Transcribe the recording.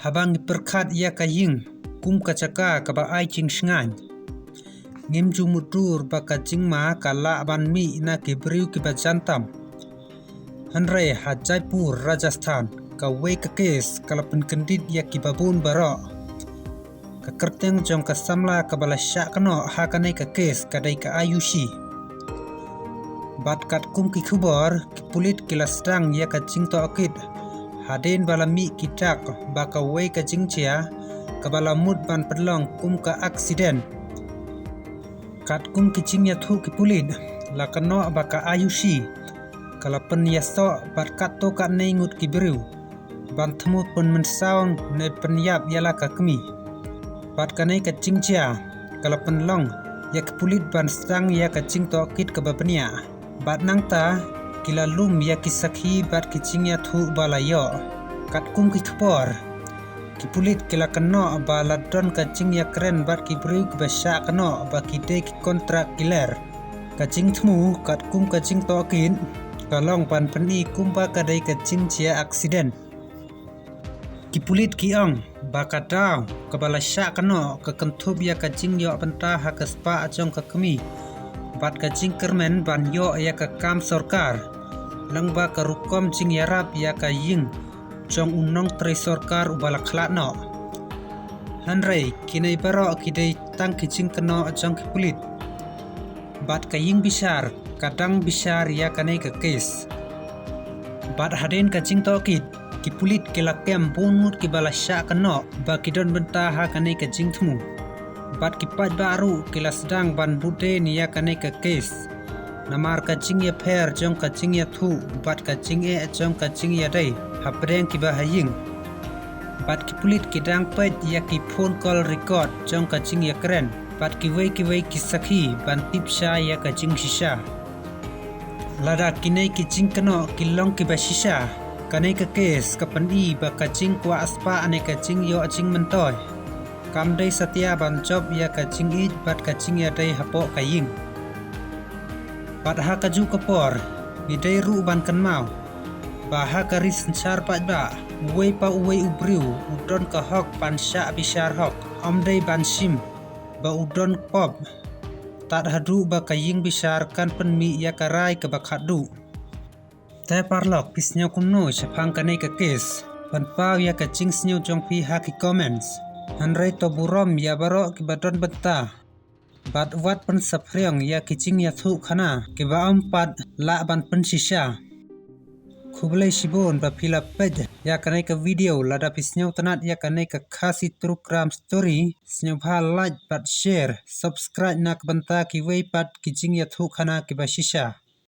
habang perkat ia kaying kum kacaka kaba ai cing shngan ngim jumudur baka cing ma kala ban mi na kibriu kiba jantam hanre ha Jaipur Rajasthan ka wei ka kes kala penkendit ya kibabun bara ka kerteng jong ka samla ka bala syak kano ha kanai ka kes kadai ka ayushi bat kat kum ki khubor ki pulit kilasdang ya ka cing to akid haden bala mi kitak baka wei ka cing chia ka bala mut ban pedlong kum ka aksiden kat kum ki cing ya thu ki pulit la kano baka ayushi kala pen ya so bat kat to ka nei ngut ki briu ban thmu pun mensawng ne penyap yala ka kemi bat kanai ka cing chia kala pen long ya ki pulit ban stang ya ka cing to kit ka bapnia bat nang ta kila lum ya ki sakhi bat ki cing ya thu bala yo kat kum ki khpor ki pulit kila kano bala don ka cing ya kren bat ki briu ki basha kano ba ki de ki kontrak kiler ka cing thmu kat kum ka cing to kin kalong pan pani kum ba ka dai ka cing chia aksiden ki pulit ki ong baka daw ka bala sha kano ka kanthub ya ka cing yo penta ha ka spa achong ka kemi bat ka cing kermen ban yo ya ka kam sarkar lang ba ka rukom cing yarap ya ka ying chong unong tre sarkar ubala khlat no hanrei kinai baro kidai tang ki cing kano achong ki pulit bat ka ying bisar kadang bisar ya kanai ka kes bat haden ka cing to kit ki pulit kila kem bungut ki bala sya kano ba kidon benta ha kanai ka cing thmu bat ki pat baru kila sedang ban bude ni ya kanai ka kes namar ka cing ya pher jong ka cing ya thu bat ka cing e jong ka cing ya dai ha preng ki ba haying bat ki pulit ki dang pet ya ki phone call record jong ka cing ya kren bat ki wei ki sakhi ban tip sha ya ka cing shisha lada kinai ki cing kano kilong ki ba shisha kanai ka kes ka pani ba ka cing kwa aspa ane ka cing yo cing mentoy kam dai satya ban job ya ka cing it bat ka cing ya dai hapo ka ying bat ha ka ju kapor ni dai ru ban kan mau ba ha ka ris char pa ba wei pa wei ubriu udon ka hok pan sha bishar hok om dai ban sim ba udon pop tat hadu ba ka ying bishar kan pen mi ya ka rai ka ba khadu te parlok pisnyo kumno chapang kanai ka kes pan pau ya ka cing snyo jong pi ha ki comments hanrei to burom ya baro ki badon benta bat wat pen saphriong ya ki cing ya thu khana ki ba pat la ban pen shisha khublai sibon ba phila pej ya kanai ka video lada pisnyo tanat ya kanai ka khasi trukram story snyo bha like bat share subscribe nak benta ki wei pat ki cing ya thu khana ki ba shisha